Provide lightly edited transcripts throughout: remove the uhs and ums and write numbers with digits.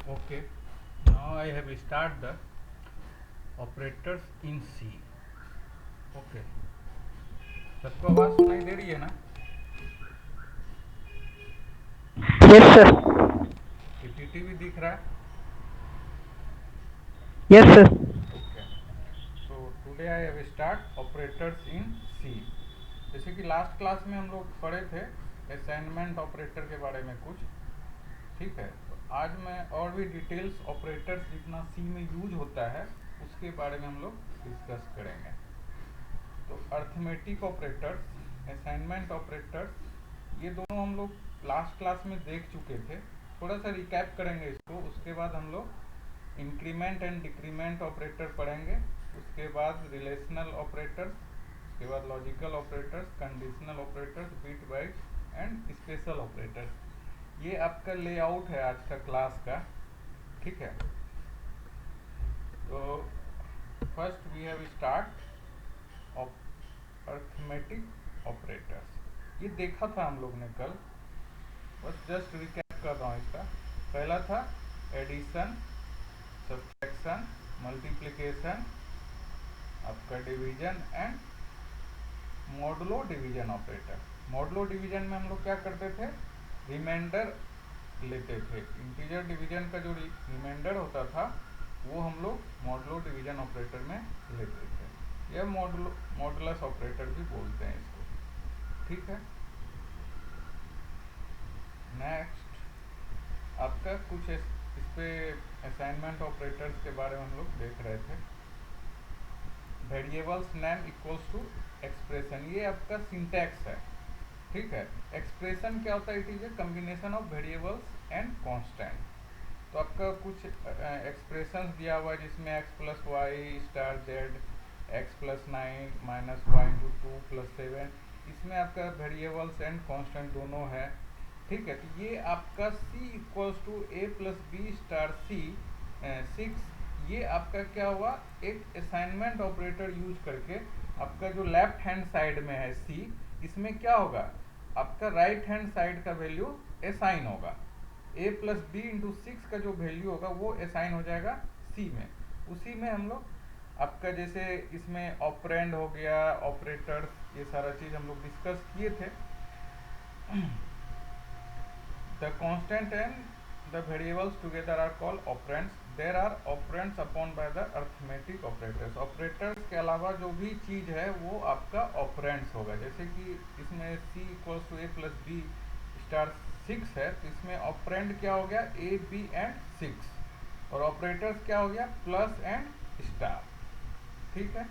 Okay, now I have start the operators in C. Okay, सबको आवाज सुनाई दे रही है ना? Yes, sir. पीपीटी भी दिख रहा है? Yes, sir. Okay, so today I have start operators in C. जैसे कि लास्ट क्लास में हम लोग पढ़े थे असाइनमेंट ऑपरेटर के बारे में कुछ, ठीक है। तो आज मैं और भी डिटेल्स ऑपरेटर्स जितना सी में यूज होता है उसके बारे में हम लोग डिस्कस करेंगे। तो अर्थमेटिक ऑपरेटर्स, असाइनमेंट ऑपरेटर्स, ये दोनों हम लोग लास्ट क्लास में देख चुके थे। थोड़ा सा रिकैप करेंगे इसको, उसके बाद हम लोग इंक्रीमेंट एंड डिक्रीमेंट ऑपरेटर पढ़ेंगे, उसके बाद रिलेशनल ऑपरेटर्स, उसके बाद logical operators, conditional operators, bit byte and special operators. ये आपका लेआउट है आज का क्लास का, ठीक है। तो first we have start arithmetic operators. ये देखा था हम लोग ने कल, बस जस्ट रिकैप कर रहा हूँ इसका। पहला था एडिशन, सब्ट्रैक्शन, मल्टीप्लिकेशन, आपका division and modulo division operator. Modulo division में हम लोग क्या करते थे, रिमाइंडर लेते थे। इंटीजर डिवीजन का जो रिमाइंडर होता था वो हम लोग मॉडुलो डिवीजन ऑपरेटर में लेते थे। यह मॉडुलस ऑपरेटर भी बोलते हैं इसको, ठीक है। नेक्स्ट आपका कुछ इस पे असाइनमेंट ऑपरेटर्स के बारे में हम लोग देख रहे थे। Variables name equals to expression, ये आपका सिंटैक्स है, ठीक है। एक्सप्रेशन क्या होता है? It is a combination of variables and constant. तो आपका कुछ एक्सप्रेशंस दिया हुआ है जिसमें x plus y star z, x plus 9 minus y into 2 plus 7, इसमें आपका वेरिएबल्स एंड कांस्टेंट दोनों है, ठीक है। तो ये आपका c equals to a plus b star c 6, ये आपका क्या हुआ, एक असाइनमेंट ऑपरेटर यूज करके आपका जो लेफ्ट हैंड साइड में है c, इसमें क्या होगा, आपका राइट हैंड साइड का वैल्यू असाइन होगा। a प्लस बी इंटू 6 का जो वैल्यू होगा वो असाइन हो जाएगा c में। उसी में हम लोग आपका जैसे इसमें ऑपरेंड हो गया, ऑपरेटर्स, ये सारा चीज हम लोग डिस्कस किए थे। The constant and the variables together are called operands. There are operands upon by the arithmetic operators. Operators के अलावा जो भी चीज है वो आपका operands होगा। जैसे कि इसमें c equals to a plus b star 6 है, तो इसमें ऑपरेंड क्या हो गया, a b एंड 6, और ऑपरेटर्स क्या हो गया, प्लस एंड स्टार, ठीक है।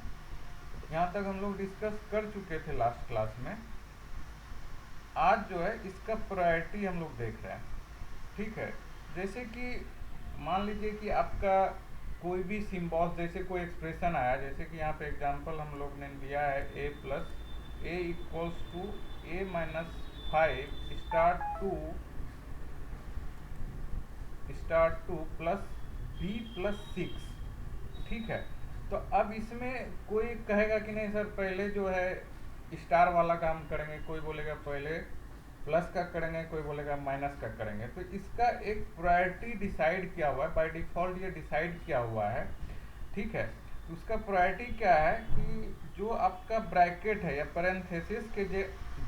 यहाँ तक हम लोग डिस्कस कर चुके थे लास्ट क्लास में। आज जो है इसका प्रायोरिटी हम लोग देख रहे हैं, ठीक है। जैसे कि मान लीजिए कि आपका कोई भी सिंबल, जैसे कोई एक्सप्रेशन आया, जैसे कि यहाँ पे एग्जांपल हम लोग ने दिया है a plus a equals to a minus 5 star two plus b plus 6, ठीक है। तो अब इसमें कोई कहेगा कि नहीं सर पहले जो है स्टार वाला काम करेंगे, कोई बोलेगा पहले प्लस का करेंगे, कोई बोलेगा माइनस का करेंगे। तो इसका एक प्रायोरिटी डिसाइड किया हुआ है, बाय डिफॉल्ट ये डिसाइड किया हुआ है, ठीक है। तो उसका प्रायोरिटी क्या है कि जो आपका ब्रैकेट है या पैरेंथेसिस के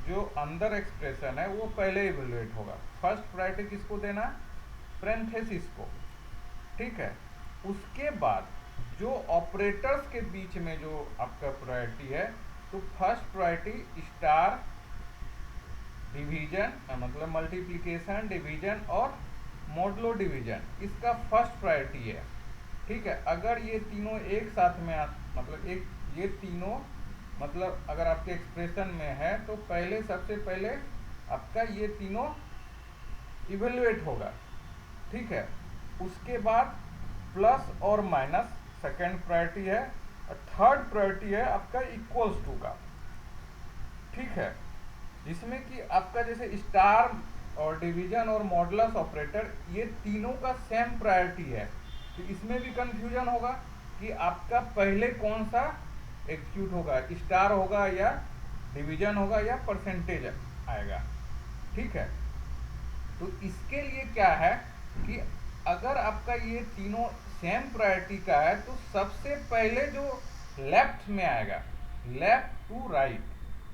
जो अंदर एक्सप्रेशन है वो पहले इवेलुएट होगा। फर्स्ट प्रायोरिटी किसको देना, पैरेंथेसिस को, ठीक है। उसके बाद जो ऑपरेटर्स के बीच में जो आपका प्रायोरिटी है, तो फर्स्ट प्रायोरिटी स्टार, डिवीजन मतलब मल्टीप्लिकेशन, डिवीजन और मॉडुलो डिवीजन, इसका फर्स्ट प्रायोरिटी है, ठीक है। अगर ये तीनों एक साथ में मतलब एक ये तीनों मतलब अगर आपके एक्सप्रेशन में है तो पहले सबसे पहले आपका ये तीनों इवेलुएट होगा, ठीक है। उसके बाद प्लस और माइनस सेकेंड प्रायोरिटी है, और थर्ड प्रायोरिटी है आपका इक्वल्स टू का, ठीक है। जिसमें कि आपका जैसे स्टार और डिवीजन और मॉडुलस ऑपरेटर ये तीनों का सेम प्रायोरिटी है। तो इसमें भी कंफ्यूजन होगा कि आपका पहले कौन सा एग्जीक्यूट होगा, स्टार होगा या डिवीजन होगा या परसेंटेज आएगा, ठीक है। तो इसके लिए क्या है कि अगर आपका ये तीनों सेम प्रायोरिटी का है तो सबसे पहले जो लेफ्ट में आएगा, लेफ्ट टू राइट,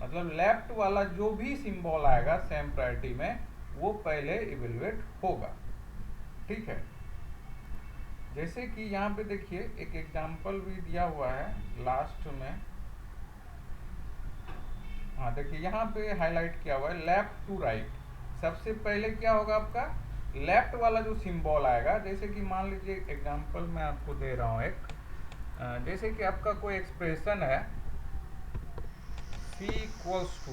मतलब लेफ्ट वाला जो भी सिंबल आएगा सेम प्रायोरिटी में वो पहले इवेलुएट होगा। ठीक है, जैसे कि यहाँ पे देखिए एक एग्जांपल भी दिया हुआ है लास्ट में। हाँ देखिए यहाँ पे हाईलाइट किया हुआ है लेफ्ट टू राइट। सबसे पहले क्या होगा आपका लेफ्ट वाला जो सिंबल आएगा, जैसे कि मान लीजिए एग्जांपल मैं आपको दे रहा हूँ एक, जैसे कि आपका कोई एक्सप्रेशन है c इक्वल्स टू,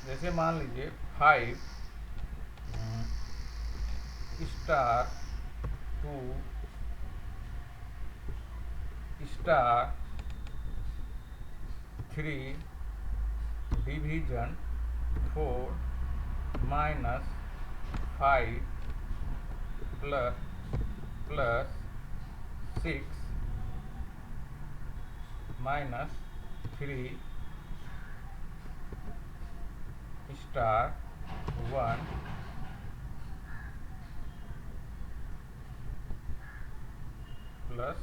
जैसे मान लीजिए 5 star 2 star 3 division 4 minus 5 plus 6 minus 3 star 1 plus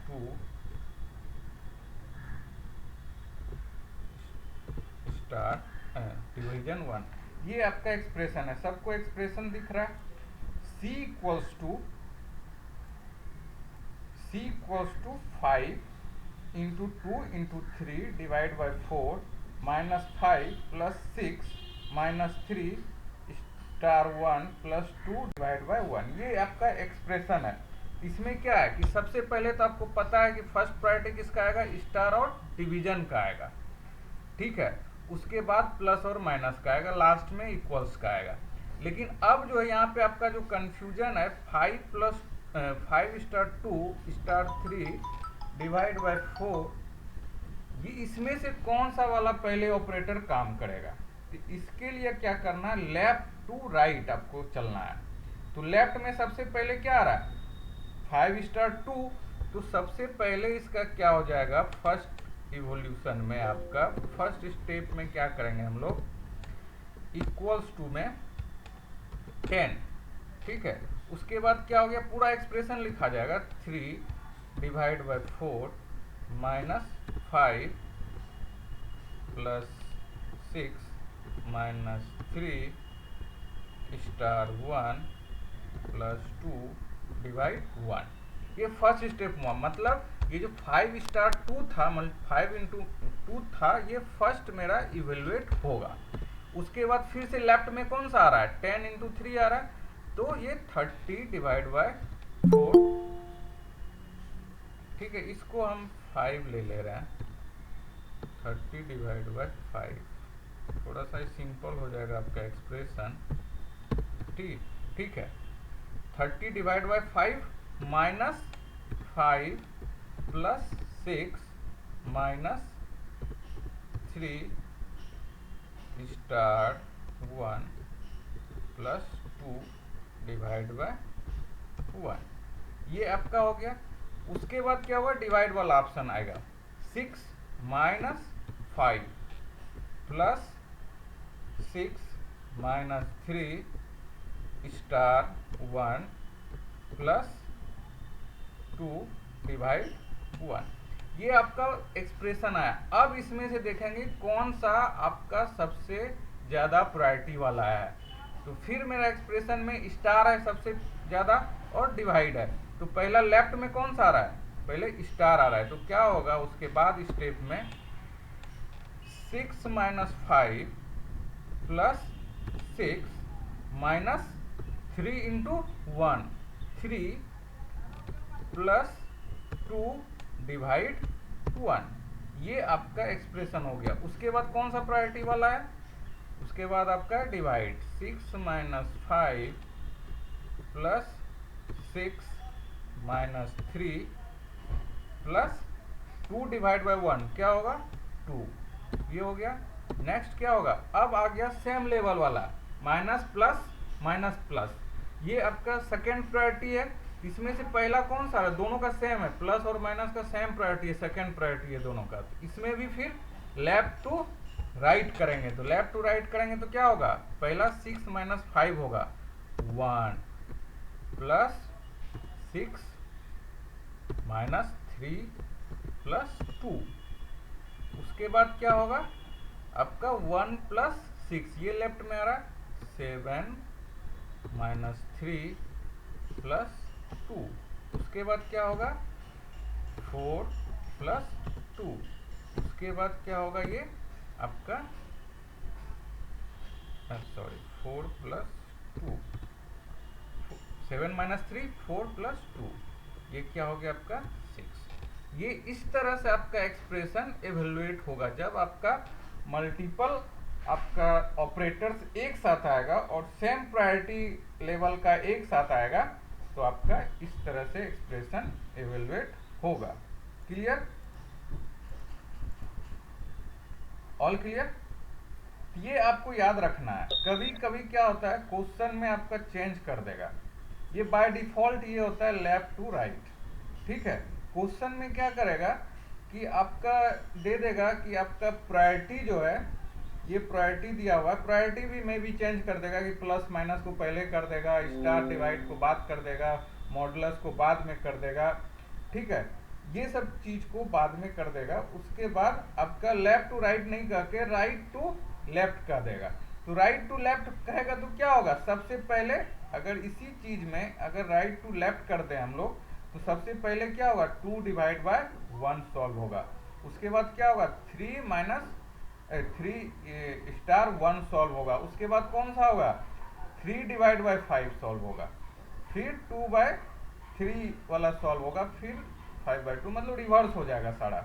2 star division 1। ये आपका एक्सप्रेशन है, सबको एक्सप्रेशन दिख रहा है। c equals to 5 into 2 into 3 divide by 4 minus 5 plus 6 minus 3 star 1 plus 2 divide by 1। ये आपका एक्सप्रेशन है। इसमें क्या है कि सबसे पहले तो आपको पता है कि फर्स्ट प्रायोरिटी किसका आएगा, स्टार और डिवीजन का आएगा। ठीक है, उसके बाद प्लस और माइनस का आएगा, लास्ट में इक्वल्स का आएगा। लेकिन अब जो है यहाँ पे आपका जो कंफ्यूजन है 5 स्टार 2 स्टार 3 डिवाइड बाई 4, ये इसमें से कौन सा वाला पहले ऑपरेटर काम करेगा। तो इसके लिए क्या करना है, लेफ्ट टू राइट आपको चलना है। तो लेफ्ट में सबसे पहले क्या आ रहा है 5 स्टार 2, तो सबसे पहले इसका क्या हो जाएगा, फर्स्ट इवोल्यूशन में आपका फर्स्ट स्टेप में क्या करेंगे हम लोग, इक्वल्स टू में 10। ठीक है, उसके बाद क्या हो गया, पूरा एक्सप्रेशन लिखा जाएगा 3 divide by 4 minus 5 plus 6 minus 3 star 1 plus 2 divide 1। ये फर्स्ट स्टेप हुआ, मतलब ये जो 5 स्टार 2 था, मतलब 5 इंटू 2 था, ये फर्स्ट मेरा इवेल्युएट होगा। उसके बाद फिर से लेफ्ट में कौन सा आ रहा है, 10 इंटू 3 आ रहा है, तो ये 30 डिवाइड बाय 4। ठीक है, इसको हम 5 ले रहे हैं, 30 डिवाइड बाय 5, थोड़ा सा सिंपल हो जाएगा आपका एक्सप्रेशन। ठीक है, 30 divide by 5 minus 5 plus 6 minus 3 star 1 plus 2 divide bye 1। ये आपका हो गया। उसके बाद क्या होगा, डिवाइड वाला ऑप्शन आएगा, 6 minus 5 plus 6 minus 3 star 1 plus 2 divide 1। ये आपका एक्सप्रेशन आया। अब इसमें से देखेंगे कौन सा आपका सबसे ज़्यादा प्रायोरिटी वाला है। तो फिर मेरा एक्सप्रेशन में स्टार है सबसे ज़्यादा और डिवाइड है, तो पहला लेफ्ट में कौन सा आ रहा है, पहले स्टार आ रहा है। तो क्या होगा उसके बाद स्टेप में 6 minus 5 plus 6 minus 3 into 1 3 plus 2 divide 1। ये आपका एक्सप्रेशन हो गया। उसके बाद कौन सा प्रायोरिटी वाला है, उसके बाद आपका divide 6 minus 5 plus 6 minus 3 plus 2 divide by 1, क्या होगा 2। ये हो गया। नेक्स्ट क्या होगा, अब आ गया सेम लेवल वाला, माइनस प्लस। ये आपका सेकेंड प्रायोरिटी है। इसमें से पहला कौन सा है, दोनों का सेम है, प्लस और माइनस का सेम प्रायोरिटी है, सेकेंड प्रायोरिटी है दोनों का। तो इसमें भी फिर लेफ्ट टू राइट करेंगे तो लेफ्ट टू राइट करेंगे तो क्या होगा, पहला 6 माइनस 5 होगा 1 प्लस 6 माइनस 3 प्लस 2। उसके बाद क्या होगा आपका 1 प्लस 6, ये लेफ्ट में आ रहा है 7 माइनस 3 प्लस 2। उसके बाद क्या होगा 4 प्लस 2। उसके बाद क्या होगा ये आपका सॉरी 4 प्लस 2, 7 माइनस 3 4 प्लस 2, ये क्या हो गया आपका 6। ये इस तरह से आपका एक्सप्रेशन एवेल्युएट होगा जब आपका मल्टीपल आपका ऑपरेटर्स एक साथ आएगा और सेम प्रायोरिटी लेवल का एक साथ आएगा, तो आपका इस तरह से एक्सप्रेशन एवेल्युएट होगा। Clear, all clear. ये आपको याद रखना है। कभी कभी क्या होता है क्वेश्चन में आपका चेंज कर देगा, ये बाय डिफॉल्ट ये होता है लेफ्ट टू राइट, ठीक है। क्वेश्चन में क्या करेगा कि आपका दे देगा कि आपका प्रायोरिटी जो है, ये प्रायोरिटी दिया हुआ है, प्रायोरिटी भी में भी चेंज कर देगा कि प्लस माइनस को पहले कर देगा, स्टार डिवाइड को बाद कर देगा, मॉडुलस को बाद में कर देगा, ठीक है। ये सब चीज को बाद में कर देगा। उसके बाद आपका लेफ्ट टू राइट नहीं कह के राइट टू लेफ्ट कर देगा। तो राइट टू लेफ्ट कहेगा तो क्या होगा, सबसे पहले अगर इसी चीज में अगर राइट टू लेफ्ट कर दे हम लोग, तो सबसे पहले क्या होगा 2 डिवाइड बाय 1 सॉल्व होगा। उसके बाद क्या होगा 3 माइनस 3 स्टार 1 सॉल्व होगा। उसके बाद कौन सा होगा 3 डिवाइड बाय 5 सॉल्व होगा, फिर 2 बाय 3 वाला सॉल्व होगा, फिर 5 बाय 2, मतलब रिवर्स हो जाएगा सारा,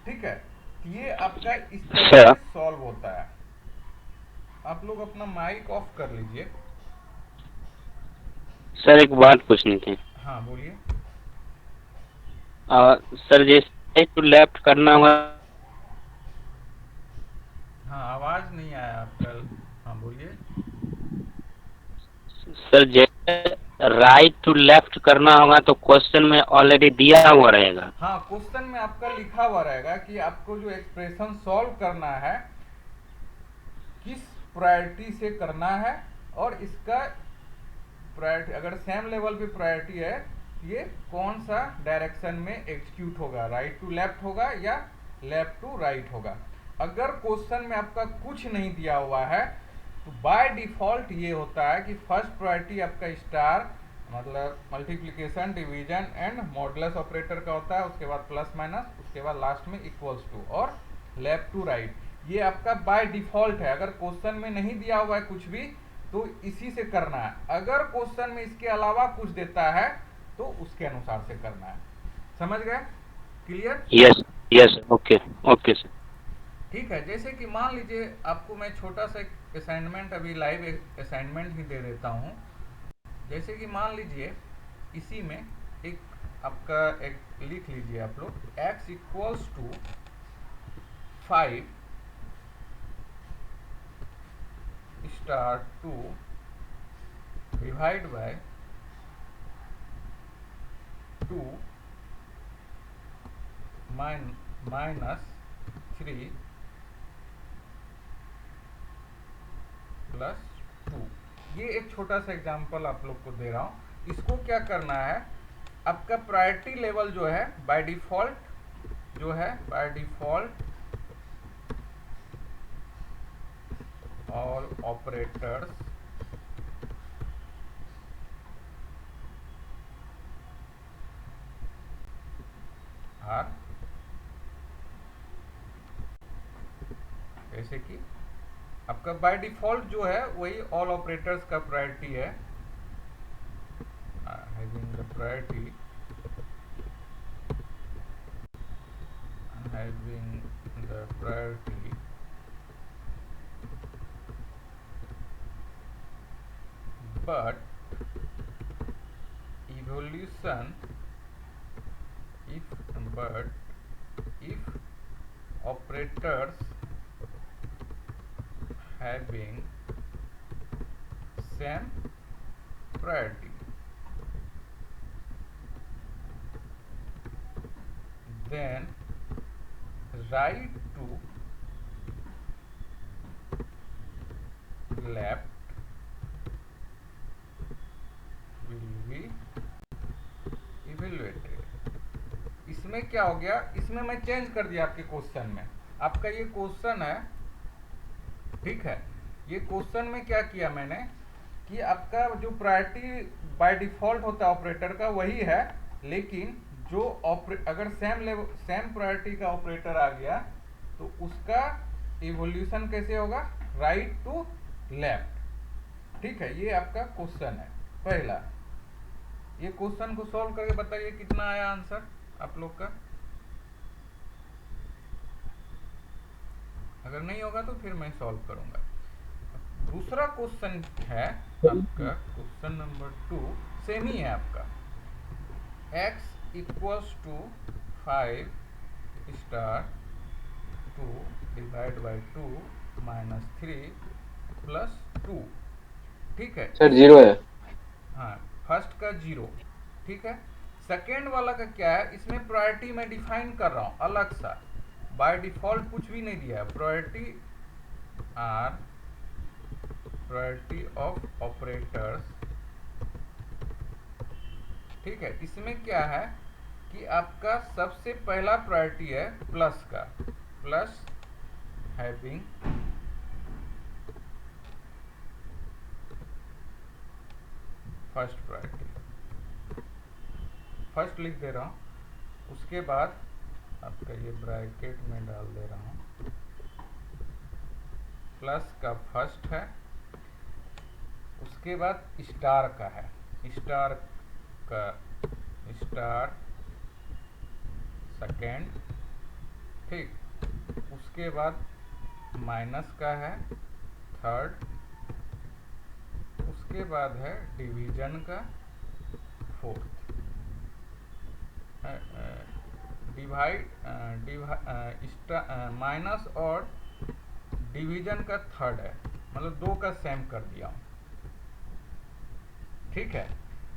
ठीक है। ये आपका इस तरह से सॉल्व होता है। आप लोग अपना माइक ऑफ कर लीजिए। सर एक बात पूछनी थी। हाँ बोलिए। सर जैसे टू लेफ्ट करना होगा। हाँ आवाज नहीं आया आपका। हाँ बोलिए। सर जैसे राइट टू लेफ्ट करना होगा तो क्वेश्चन में ऑलरेडी दिया हुआ रहेगा। हाँ क्वेश्चन में आपका लिखा हुआ रहेगा कि आपको जो एक्सप्रेशन सॉल्व करना है किस प्रायोरिटी से करना है, और इसका प्रायोरिटी अगर सेम लेवल पे प्रायोरिटी है, ये कौन सा डायरेक्शन में एग्जीक्यूट होगा, राइट टू लेफ्ट होगा या लेफ्ट टू राइट होगा। अगर क्वेश्चन में आपका कुछ नहीं दिया हुआ है तो बाय डिफॉल्ट ये होता है कि फर्स्ट प्रायोरिटी आपका स्टार मतलब multiplication division and modulus operator का होता है, उसके बाद प्लस माइनस, उसके बाद लास्ट में इक्वल्स टू और लेफ्ट टू राइट। ये आपका बाय डिफॉल्ट है। अगर क्वेश्चन में नहीं दिया हुआ है कुछ भी तो इसी से करना है। अगर क्वेश्चन में इसके अलावा कुछ देता है तो उसके अनुसार से करना है। समझ गए? Clear? Yes yes, okay okay sir. ठीक है। जैसे कि मान लीजिए आपको मैं छोटा सा असाइनमेंट अभी लाइव असाइनमेंट ही दे देता हूँ। जैसे कि मान लीजिए इसी में एक आपका एक लिख लीजिए आप लोग, x equals to 5 star 2 divide by 2 minus 3 plus 2। ये एक छोटा सा एग्जांपल आप लोग को दे रहा हूँ। इसको क्या करना है, आपका प्रायोरिटी लेवल जो है by default all operators are, जैसे कि आपका बाय डिफॉल्ट जो है वही ऑल ऑपरेटर्स का प्रायोरिटी है, having the priority but evolution if operators having same priority, then right to left will be evaluated. इसमें क्या हो गया, इसमें मैं चेंज कर दिया आपके क्वेश्चन में। आपका ये क्वेश्चन है, ठीक है, ये क्वेश्चन में क्या किया मैंने कि आपका जो प्रायोरिटी बाय डिफॉल्ट होता है ऑपरेटर का वही है, लेकिन जो अगर सेम प्रायोरिटी का ऑपरेटर आ गया तो उसका इवोल्यूशन कैसे होगा, राइट टू लेफ्ट। ठीक है, ये आपका क्वेश्चन है पहला। ये क्वेश्चन को सॉल्व करके बताइए कितना आया आंसर आप लोग का। अगर नहीं होगा तो फिर मैं सॉल्व करूंगा। दूसरा क्वेश्चन है आपका क्वेश्चन नंबर 2, सेम ही है आपका। x equals to 5 star 2 divide by 2 minus 3 plus 2। ठीक है सर 0 है। हाँ, फर्स्ट का 0, ठीक है। सेकेंड वाला का क्या है, इसमें प्रायोरिटी मैं डिफाइन कर रहा हूँ अलग सा, बाय डिफॉल्ट कुछ भी नहीं दिया है। Priority or priority of operators, ठीक है। इसमें क्या है कि आपका सबसे पहला प्रायोरिटी है प्लस का, plus having first priority, first लिख दे रहा हूँ। उसके बाद आपका ये ब्रैकेट में डाल दे रहा हूँ, प्लस का फर्स्ट है, उसके बाद स्टार का है, स्टार का स्टार सेकेंड, ठीक। उसके बाद माइनस का है थर्ड, उसके बाद है डिवीजन का फोर्थ, माइनस और डिवीजन का थर्ड है, मतलब 2 का सेम कर दिया हूं। ठीक है,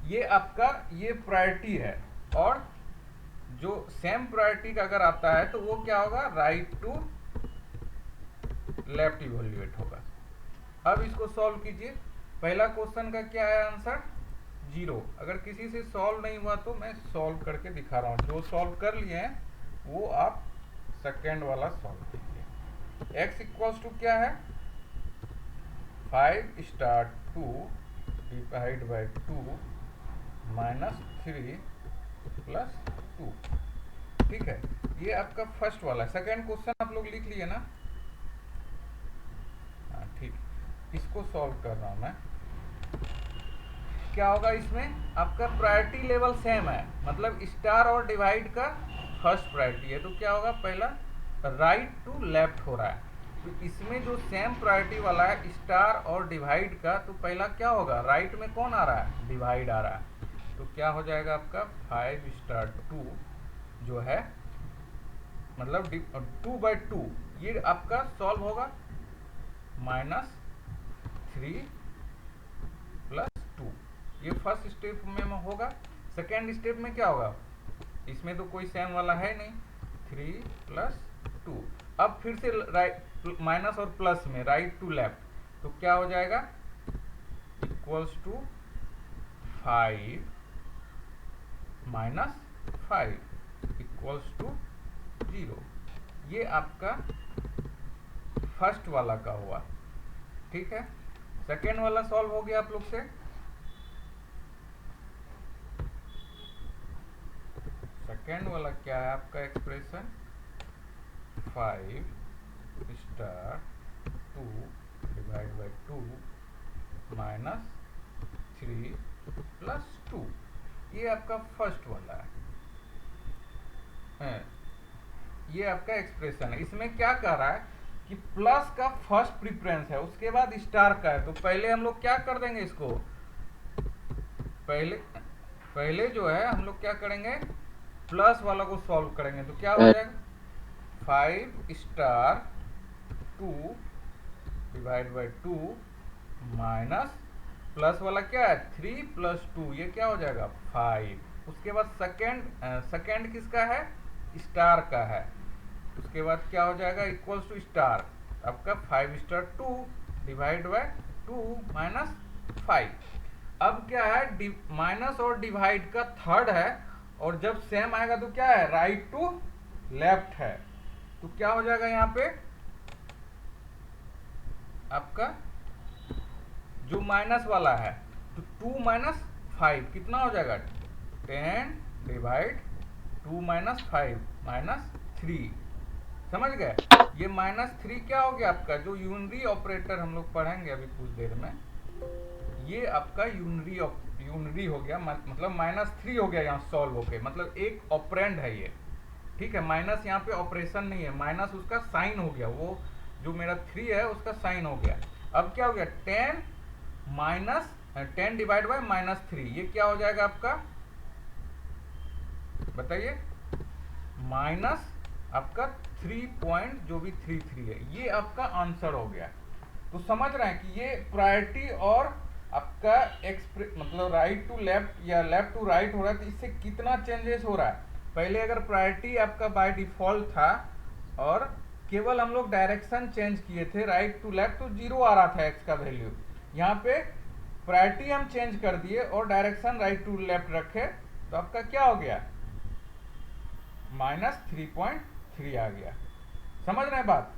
ये आपका ये प्रायोरिटी है। और जो सेम प्रायोरिटी का अगर आता है तो वो क्या होगा, राइट टू लेफ्ट इवोल्यूएट होगा। अब इसको सॉल्व कीजिए। पहला क्वेश्चन का क्या है आंसर, 0। अगर किसी से सॉल्व नहीं हुआ तो मैं सॉल्व करके दिखा रहा हूँ। जो सॉल्व कर लिए हैं वो आप सेकेंड वाला सॉल्व कीजिए। x इक्वल्स टू क्या है, 5 star 2 divide by 2 minus 3 plus 2। ठीक है, ये आपका फर्स्ट वाला है। सेकेंड क्वेश्चन आप लोग लिख लिए ना, हाँ ठीक। इसको सॉल्व कर रहा हूं मैं। क्या होगा, इसमें आपका प्रायोरिटी लेवल सेम है, मतलब स्टार और डिवाइड का फर्स्ट प्रायोरिटी है, तो क्या होगा, पहला राइट टू लेफ्ट हो रहा है। तो इसमें जो सेम प्रायोरिटी वाला है स्टार और डिवाइड का, तो पहला क्या होगा, राइट में कौन आ रहा है, डिवाइड आ रहा है। तो क्या हो जाएगा आपका 5 स्टार 2 जो है, मतलब 2/2, ये आपका सॉल्व होगा माइनस 3 प्लस 2। ये फर्स्ट स्टेप में होगा। सेकेंड स्टेप में क्या होगा, इसमें तो कोई सेम वाला है नहीं, 3 प्लस 2। अब फिर से राइट माइनस और प्लस में राइट टू लेफ्ट, तो क्या हो जाएगा, equals to 5 minus 5 equals to 0। ये आपका फर्स्ट वाला का हुआ। ठीक है, सेकेंड वाला सॉल्व हो गया आप लोग से। सेकेंड वाला क्या है आपका expression, 5 star 2 divide by 2 minus 3 plus 2। ये आपका फर्स्ट वाला है, ये आपका एक्सप्रेशन है। इसमें क्या कह रहा है कि प्लस का फर्स्ट प्रीफरेंस है, उसके बाद स्टार का है। तो पहले हम लोग क्या कर देंगे इसको, पहले जो है हम लोग क्या करेंगे, प्लस वाला को सॉल्व करेंगे। तो क्या हो जाएगा, 5 star 2 divide by 2 minus plus वाला क्या है 3 प्लस 2, ये क्या हो जाएगा 5। उसके बाद सेकेंड किसका है, स्टार का है। उसके बाद क्या हो जाएगा, इक्वल्स टू स्टार आपका 5 स्टार 2 डिवाइड बाई 2 माइनस 5। अब क्या है, माइनस और डिवाइड का थर्ड है, और जब सेम आएगा तो क्या है, राइट टू लेफ्ट है। तो क्या हो जाएगा यहाँ पे आपका जो माइनस वाला है, तो 2 माइनस 5 कितना हो जाएगा, 10 डिवाइड 2 माइनस 5 माइनस 3। समझ गए? ये -3 क्या हो गया आपका, जो यूनरी ऑपरेटर हम लोग पढ़ेंगे अभी कुछ देर में, ये आपका यूनरी हो गया, मतलब -3 हो गया यहाँ सॉल्व होके, मतलब एक ऑपरेंड है ये। ठीक है, माइनस यहाँ पे ऑपरेशन नहीं है, माइनस उसका साइन हो गया, वो जो मेरा 3 है उसका साइन हो गया। अब क्या हो गया, 10 डिवाइड बाय -3, ये क्या हो जाएगा आपका, बताइए, माइनस आपका 3 पॉइंट जो भी 33 है, ये आपका आंसर हो गया। तो समझ रहे हैं कि ये प्रायोरिटी और आपका मतलब राइट टू लेफ्ट या लेफ्ट टू राइट हो रहा है, तो इससे कितना चेंजेस हो रहा है। पहले अगर प्रायोरिटी आपका बाय डिफॉल्ट था और केवल हम लोग डायरेक्शन चेंज किए थे राइट टू लेफ्ट, तो 0 आ रहा था एक्स का वैल्यू। यहाँ पे प्रायोरिटी हम चेंज कर दिए और डायरेक्शन राइट टू लेफ्ट रखे, तो आपका क्या हो गया, -3.3 आ गया। समझ रहे हैं बात?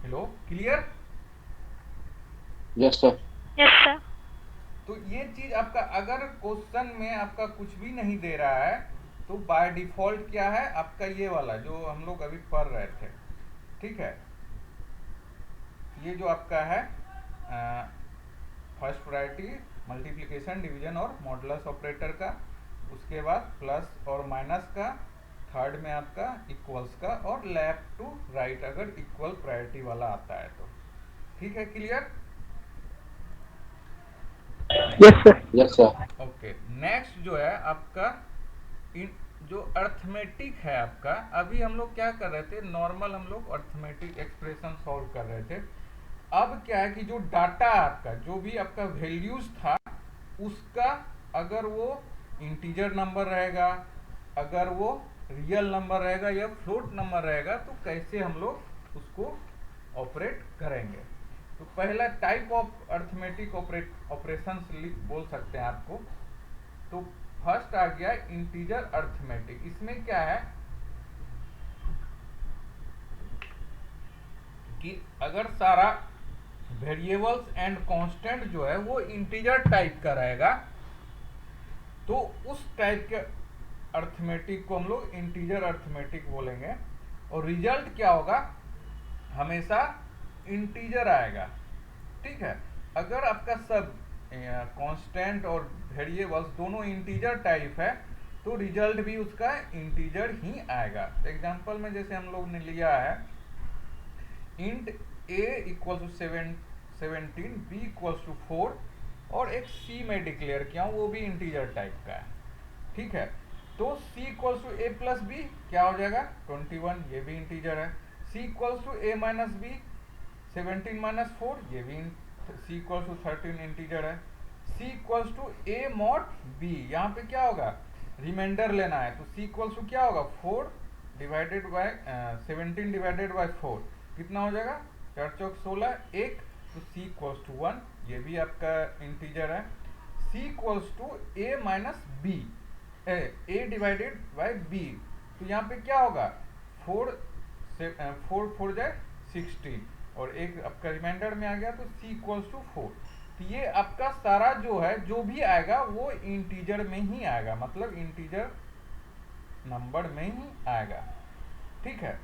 Hello, clear? Yes sir. Yes sir. तो ये चीज आपका अगर क्वेश्चन में आपका कुछ भी नहीं दे रहा है, तो बाय डिफॉल्ट क्या है आपका, ये वाला जो हम लोग अभी पढ़ रहे थे। ठीक है, ये जो आपका है फर्स्ट प्रायोरिटी, मल्टीप्लिकेशन, डिवीजन और मॉडुलस ऑपरेटर का, उसके बाद प्लस और माइनस का, थर्ड में आपका इक्वल्स का, और लेफ्ट टू राइट अगर इक्वल प्रायोरिटी वाला आता है तो। ठीक है, clear? Yes sir. Yes sir. Okay, next जो है आपका जो अर्थमेटिक है आपका, अभी हम लोग क्या कर रहे थे, नॉर्मल हम लोग अर्थमेटिक एक्सप्रेशन सॉल्व कर रहे थे। अब क्या है कि जो डाटा आपका जो भी आपका वैल्यूज था, उसका अगर वो इंटीजर नंबर रहेगा, अगर वो रियल नंबर रहेगा या फ्लोट नंबर रहेगा, तो कैसे हम लोग उसको ऑपरेट करेंगे। तो पहला टाइप ऑफ अर्थमेटिक ऑपरेशंस बोल सकते हैं आपको। तो फर्स्ट आ गया इंटीजर अर्थमेटिक। इसमें क्या है कि अगर सारा वेरिएबल्स एंड कांस्टेंट जो है वो इंटीजर टाइप का रहेगा, तो उस टाइप के अर्थमेटिक को हम लोग इंटीजर अर्थमेटिक बोलेंगे। और रिजल्ट क्या होगा, हमेशा इंटीजर आएगा। ठीक है, अगर आपका सब कांस्टेंट और वेरिएबल्स दोनों इंटीजर टाइप है, तो रिजल्ट भी उसका इंटीजर ही आएगा। एग्जांपल में जैसे हम लोग ने लिया है int a equal to 17, b equal to 4, और एक c में डिक्लेयर किया हूँ, वो भी इंटीजर टाइप का है। ठीक है, तो c equal to a plus b क्या हो जाएगा, 21, ये भी इंटीजर है। c equal to a minus b 17 minus 4, ये भी c इक्वल टू 13 इंटीजर है। c equal to a mod b, यहाँ पे क्या होगा, रिमाइंडर लेना है, तो c इक्वल टू क्या होगा, 4 डिवाइडेड बाय 17 डिवाइडेड बाय 4 कितना हो जाएगा, 4 चौक 16, 1, तो c इक्वल टू 1, ये भी आपका इंटीजर है। c equal to a minus b, a divided by b, तो यहाँ पे क्या होगा, 4 जाए 16, और एक आपका रिमाइंडर में आ गया, तो c इक्वल टू 4। तो ये आपका सारा जो है जो भी आएगा वो इंटीजर में ही आएगा, मतलब इंटीजर नंबर में ही आएगा। ठीक है,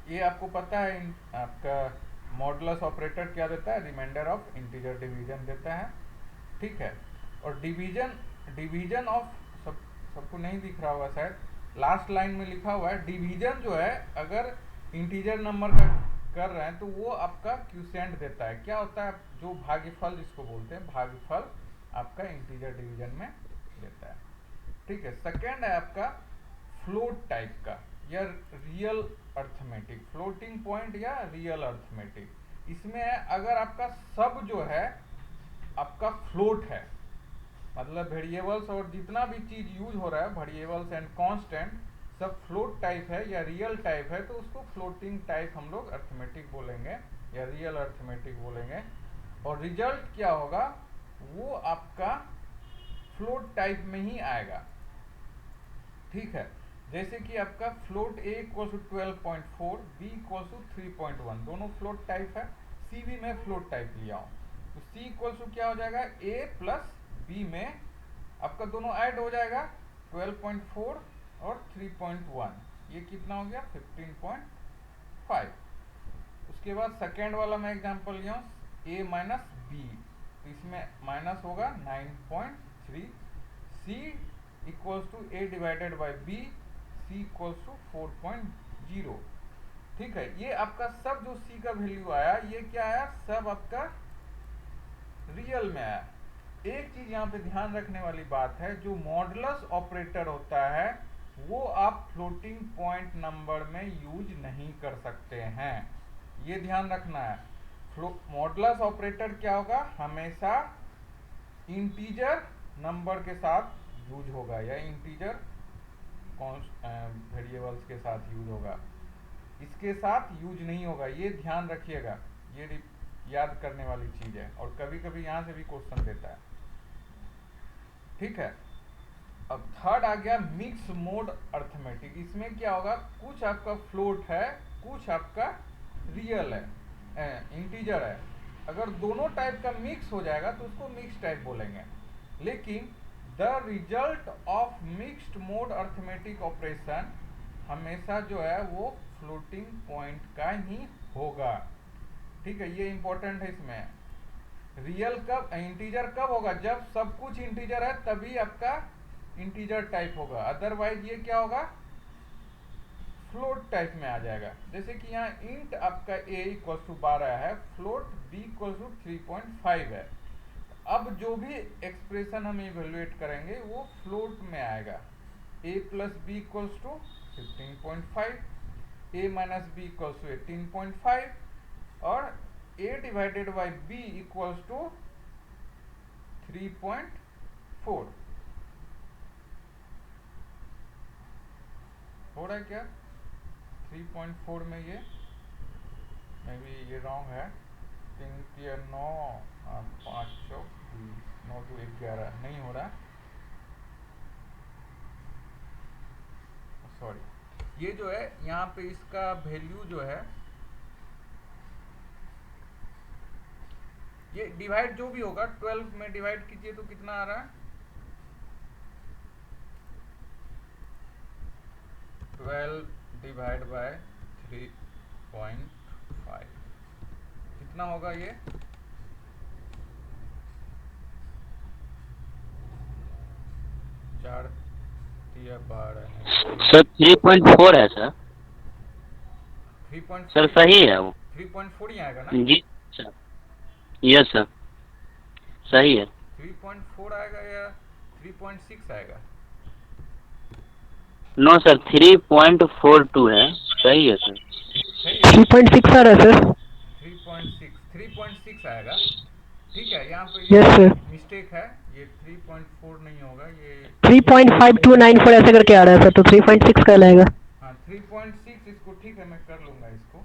ये आपको पता है आपका मॉडुलस ऑपरेटर क्या देता है, रिमाइंडर ऑफ इंटीजर डिवीजन देता है। ठीक है, और डिवीजन ऑफ सबको नहीं दिख रहा होगा शायद, लास्ट लाइन में लिखा हुआ है, डिवीजन जो है अगर इंटीजर नंबर का कर रहे हैं तो वो आपका क्यूसेंट देता है। क्या होता है, जो भागफल जिसको बोलते हैं, भागफल आपका इंटीजर डिवीजन में देता है। ठीक है, सेकेंड है आपका फ्लोट टाइप का या रियल अर्थमेटिक, फ्लोटिंग पॉइंट या रियल अर्थमेटिक। इसमें है अगर आपका सब जो है आपका फ्लोट है, मतलब वेरिएबल्स और जितना भी चीज यूज हो रहा है, वेरिएबल्स एंड कांस्टेंट सब फ्लोट टाइप है या रियल टाइप है तो उसको फ्लोटिंग टाइप हम लोग अर्थमेटिक बोलेंगे या रियल अर्थमेटिक बोलेंगे। और रिजल्ट क्या होगा, वो आपका फ्लोट टाइप में ही आएगा। ठीक है, जैसे कि आपका float a equal to 12.4, b equal to 3.1, दोनों फ्लोट टाइप है। c भी मैं फ्लोट टाइप लिया हूँ, तो c इक्वल टू क्या हो जाएगा, a प्लस b में आपका दोनों ऐड हो जाएगा, 12.4 और 3.1, ये कितना हो गया 15.5। उसके बाद सेकेंड वाला मैं एग्जांपल लिया हूँ, a माइनस बी, तो इसमें माइनस होगा 9.3, c equals to a divided by b, c equals to 4.0। ठीक है, ये आपका सब जो c का वैल्यू आया, ये क्या आया, सब आपका रियल में आया। एक चीज यहाँ पे ध्यान रखने वाली बात है, जो मॉडुलस ऑपरेटर होता है वो आप फ्लोटिंग पॉइंट नंबर में यूज नहीं कर सकते हैं, ये ध्यान रखना है। मॉडुलस ऑपरेटर क्या होगा, हमेशा इंटीजर नंबर के साथ यूज होगा या इंटीजर वेरिएबल्स के साथ यूज होगा, इसके साथ यूज नहीं होगा, ये ध्यान रखिएगा, ये याद करने वाली चीज है। और कभी कभी यहाँ से भी क्वेश्चन देता है। ठीक है, अब थर्ड आ गया मिक्स मोड अर्थमेटिक। इसमें क्या होगा, कुछ आपका फ्लोट है, कुछ आपका रियल है, इंटीजर है। अगर दोनों टाइप का मिक्स हो जाएगा तो उसको मिक्स टाइप बोलेंगे। लेकिन the result of mixed mode arithmetic operation हमेशा जो है वो फ्लोटिंग पॉइंट का ही होगा। ठीक है, ये इंपॉर्टेंट है। इसमें रियल कब, इंटीजर कब होगा, जब सब कुछ इंटीजर है तभी आपका इंटीजर टाइप होगा, अदरवाइज ये क्या होगा, फ्लोट टाइप में आ जाएगा। जैसे कि यहाँ इंट आपका a इक्वल टू 12 है, फ्लोट b इक्वल टू 3.5 है। अब जो भी एक्सप्रेशन हम इवेल्युएट करेंगे वो फ्लोट में आएगा। a plus b equals to 15.5, a minus b equals to 18.5 और a divided by b equals to 3.4। हो रहा है क्या 3.4 में, ये मे बी ये रॉन्ग है, 3 तिया 9, 5 चौक 9 2 11 नहीं हो रहा, सॉरी। ये जो है यहाँ पे इसका वैल्यू जो है, ये डिवाइड जो भी होगा 12 में डिवाइड कीजिए तो कितना आ रहा है, 12 डिवाइड बाय 3.5 कितना होगा, ये 4 तिया 12 है सर 3.4 है सर। 3.4 सर सही है वो, 3.4 ही आएगा ना जी सर, यस सर सही है। 3.4 आएगा या 3.6 आएगा, नो सर 3.42 है, सही है सर। सही है 3.6 आ रहा है सर। 3.6 आएगा। ठीक है, यहाँ पे यस ये सर, मिस्टेक है, ये 3.4 नहीं होगा, ये 3.5294 ऐसे करके आ रहा है सर, तो 3.6 का लाएगा। हाँ 3.6 इसको, ठीक है मैं कर लूँगा इसको।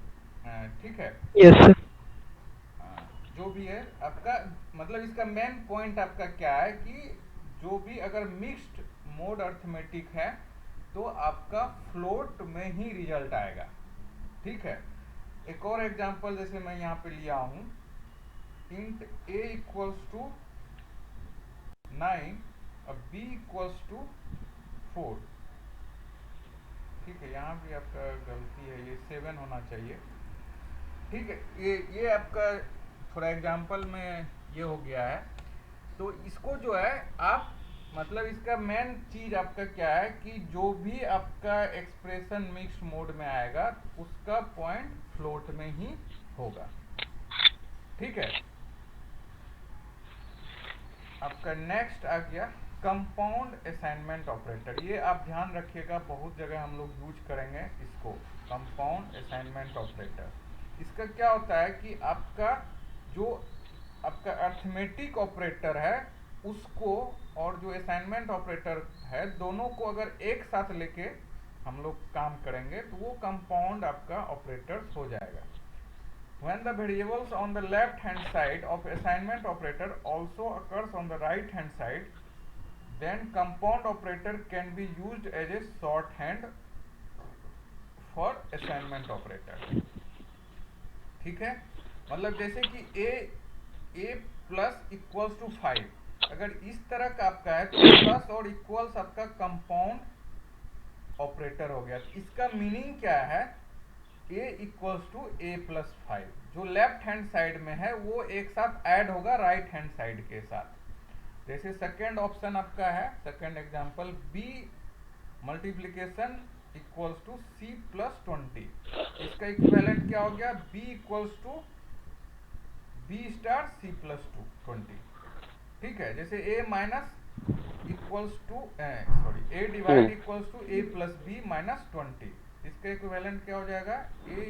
ठीक है, यस सर। जो भी है आपका, मतलब इसका मेन पॉइंट आपका क्या है कि जो भी अगर मिक्स्ड मोड अर्थमेटिक है तो आपका फ्लोट में ही रिजल्ट आएगा। ठीक है, एक और एग्जांपल जैसे मैं यहाँ पे लिया हूँ, इंट a इक्वल्स टू 9 और b इक्वल्स टू 4। ठीक है, यहाँ भी आपका गलती है, ये 7 होना चाहिए। ठीक है, ये आपका थोड़ा एग्जांपल में ये हो गया है। तो इसको जो है आप, मतलब इसका मेन चीज आपका क्या है कि जो भी आपका एक्सप्रेशन मिक्स मोड में आएगा उसका पॉइंट फ्लोट में ही होगा। ठीक है, आपका नेक्स्ट आ गया कंपाउंड असाइनमेंट ऑपरेटर। ये आप ध्यान रखिएगा, बहुत जगह हम लोग यूज करेंगे इसको, कंपाउंड असाइनमेंट ऑपरेटर। इसका क्या होता है कि आपका जो आपका अर्थमेटिक ऑपरेटर है उसको और जो असाइनमेंट ऑपरेटर है, दोनों को अगर एक साथ लेके हम लोग काम करेंगे तो वो कंपाउंड आपका ऑपरेटर्स हो जाएगा। When the variables on the left hand side of assignment operator also occurs on the right hand side, then compound operator can be used as a shorthand for assignment operator। ठीक है, मतलब जैसे कि a plus equals to 5, अगर इस तरह का आपका है तो प्लस और इक्वल्स आपका कंपाउंड ऑपरेटर हो गया। तो इसका मीनिंग क्या है, a equals to a plus 5, जो लेफ्ट हैंड साइड में है वो एक साथ ऐड होगा राइट हैंड साइड के साथ। जैसे सेकेंड ऑप्शन आपका है, second example, b multiplication equals to c plus 20, इसका इक्विवेलेंट क्या हो गया, b equals to b star c plus 20। ठीक है, जैसे a minus equals to a divide equals to a plus b minus 20, इसका इक्विवेलेंट क्या हो जाएगा, a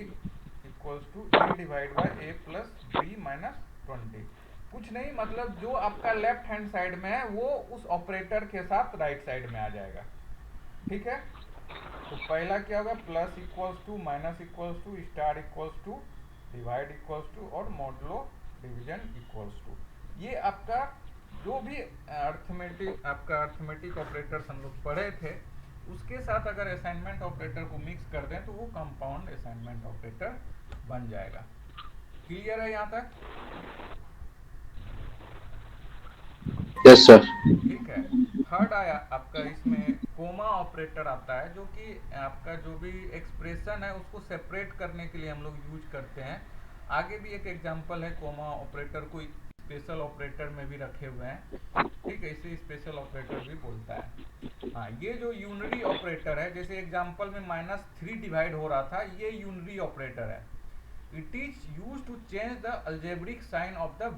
equals to a divide by a plus b minus 20। कुछ नहीं, मतलब जो आपका लेफ्ट हैंड साइड में है वो उस ऑपरेटर के साथ राइट साइड में आ जाएगा। ठीक है, तो पहला क्या होगा, plus equals to, minus equals to, star equals to, divide equals to और मॉडुलो डिवीजन इक्वल्स टू। ये आपका जो भी अर्थमेटिक ऑपरेटर्स हम लोग पढ़े थे उसके साथ अगर असाइनमेंट ऑपरेटर को मिक्स कर दें तो वो कंपाउंड असाइनमेंट ऑपरेटर बन जाएगा। क्लियर है यहाँ तक? Yes sir. ठीक है, थर्ड आया आपका, इसमें कोमा ऑपरेटर आता है, जो कि आपका जो भी एक्सप्रेशन है उसको सेपरेट करने के लिए हम लोग यूज करते हैं। आगे भी एक एग्जांपल है, कोमा ऑपरेटर को स्पेशल ऑपरेटर में भी रखे हुए हैं। ठीक है, इसे स्पेशल ऑपरेटर भी बोलता है। हाँ, ये जो यूनरी ऑपरेटर है, जैसे एग्जांपल में -3 डिवाइड हो रहा था, ये यूनरी ऑपरेटर है। It is use to change the algebraic sign of the